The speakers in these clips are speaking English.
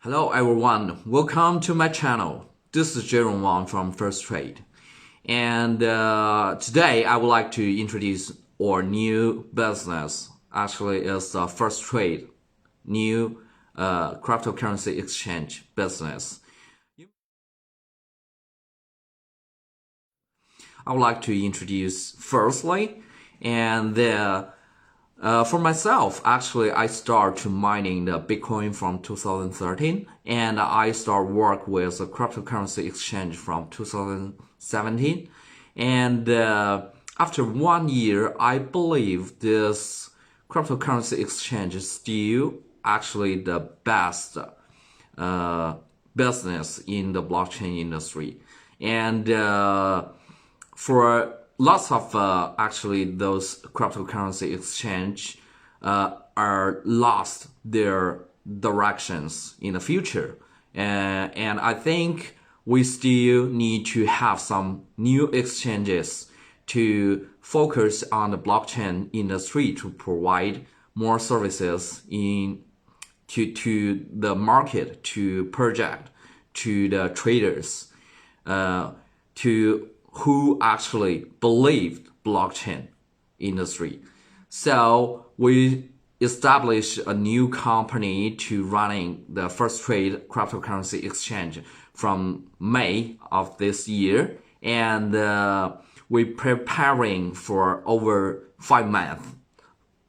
Hello everyone, welcome to my channel. This is Jearon Wong from First Trade. And today I would like to introduce our new business. Actually, it's the First Trade, new cryptocurrency exchange business. I would like to introduce firstly, and for myself, actually, I started mining the Bitcoin from 2013, and I started work with a cryptocurrency exchange from 2017. And after 1 year, I believe this cryptocurrency exchange is still actually the best business in the blockchain industry. And for lots of actually those cryptocurrency exchange are lost their directions in the future, and I think we still need to have some new exchanges to focus on the blockchain industry to provide more services to the market, to project, to the traders, to who actually believed blockchain industry. So we established a new company to running the First Trade cryptocurrency exchange from May of this year, and we're preparing for over 5 months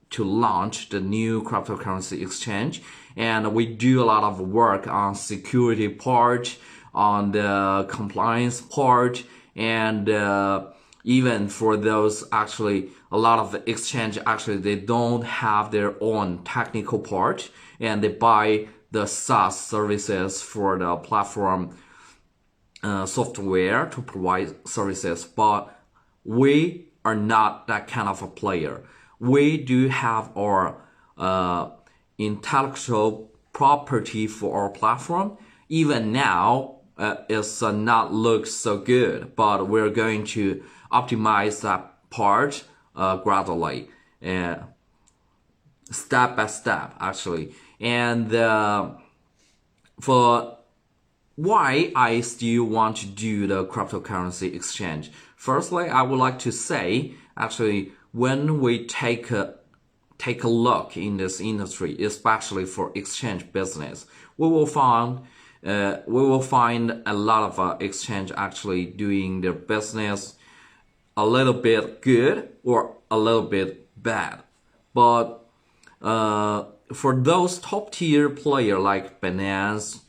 to launch the new cryptocurrency exchange. And we do a lot of work on security part, on the compliance part, and even for those, actually a lot of the exchange, actually they don't have their own technical part, and they buy the SaaS services for the platform software to provide services. But we are not that kind of a player. We do have our intellectual property for our platform. Even now, it's not look so good, but we're going to optimize that part gradually, step by step, actually. And for why I still want to do the cryptocurrency exchange, firstly, I would like to say, actually, when we take a look in this industry, especially for exchange business, we will find a lot of exchange actually doing their business a little bit good or a little bit bad. But for those top tier player like Binance,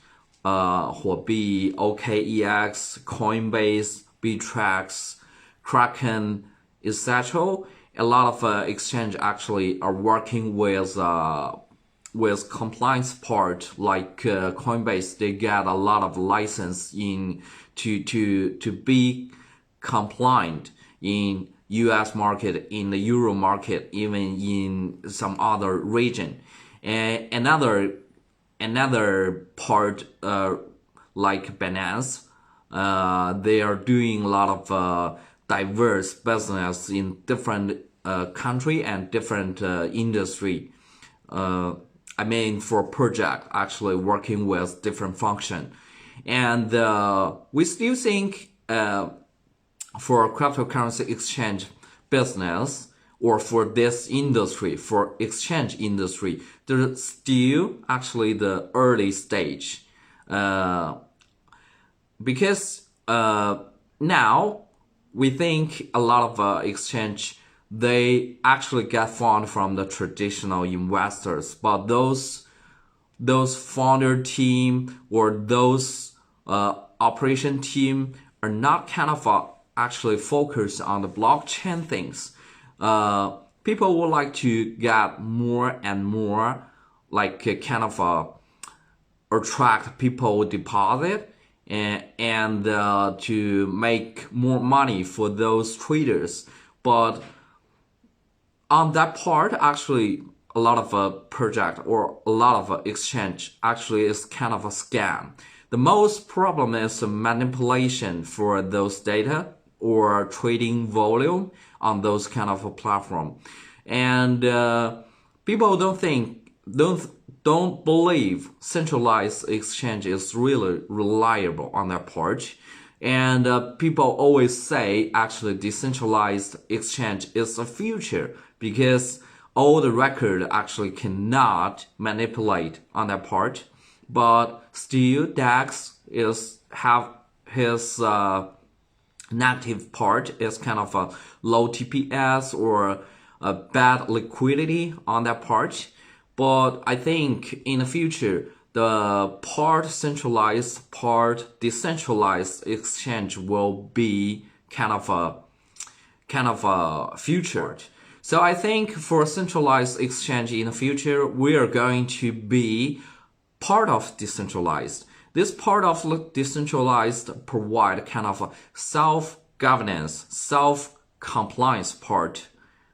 Huobi, OKEX, Coinbase, Bittrex, Kraken, etc., a lot of exchange actually are working with compliance part, like Coinbase. They get a lot of license in to be compliant in US market, in the Euro market, even in some other region. And another part like Binance, they are doing a lot of diverse business in different country and different industry. I mean, for project, actually working with different function. And we still think for cryptocurrency exchange business, or for this industry, for exchange industry, there's still actually the early stage. Because now we think a lot of exchange, they actually get fund from the traditional investors, but those founder team or those operation team are not kind of actually focused on the blockchain things. People would like to get more and more, like kind of attract people deposit and to make more money for those traders. But on that part, actually, a lot of project or a lot of exchange actually is kind of a scam. The most problem is manipulation for those data or trading volume on those kind of a platform. And people don't don't believe centralized exchange is really reliable on their part. And people always say actually decentralized exchange is the future because all the record actually cannot manipulate on their part. But still DEX is have his negative part is kind of a low TPS or a bad liquidity on that part. But I think in the future, the part centralized, part decentralized exchange will be kind of a future. So I think for centralized exchange in the future, we are going to be part of decentralized. This part of decentralized provide kind of a self-governance, self-compliance part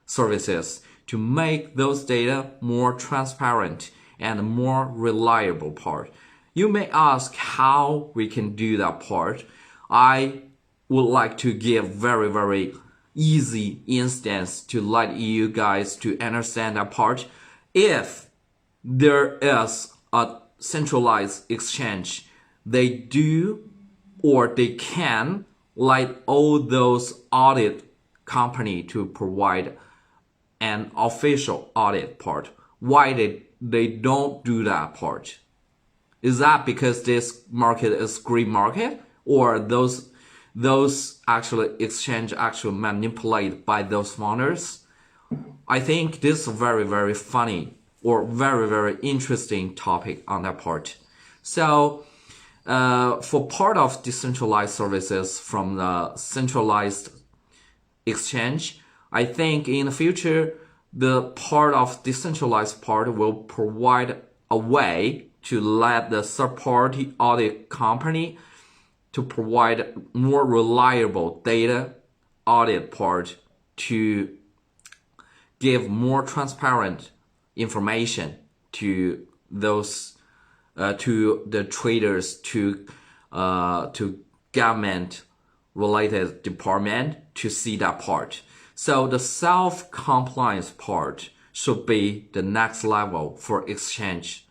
services to make those data more transparent and more reliable part. You may ask how we can do that part. I would like to give very easy instance to let you guys to understand that part. If there is a centralized exchange, they do or they can let all those audit company to provide an official audit part. Why they don't do that part? Is that because this market is green market, or those actually exchange actually manipulated by those founders? I think this is very funny or very interesting topic on that part. So for part of decentralized services from the centralized exchange, I think in the future, the part of decentralized part will provide a way to let the third-party audit company to provide more reliable data audit part to give more transparent information to those to the traders, to government related department to see that part. So the self-compliance part should be the next level for exchange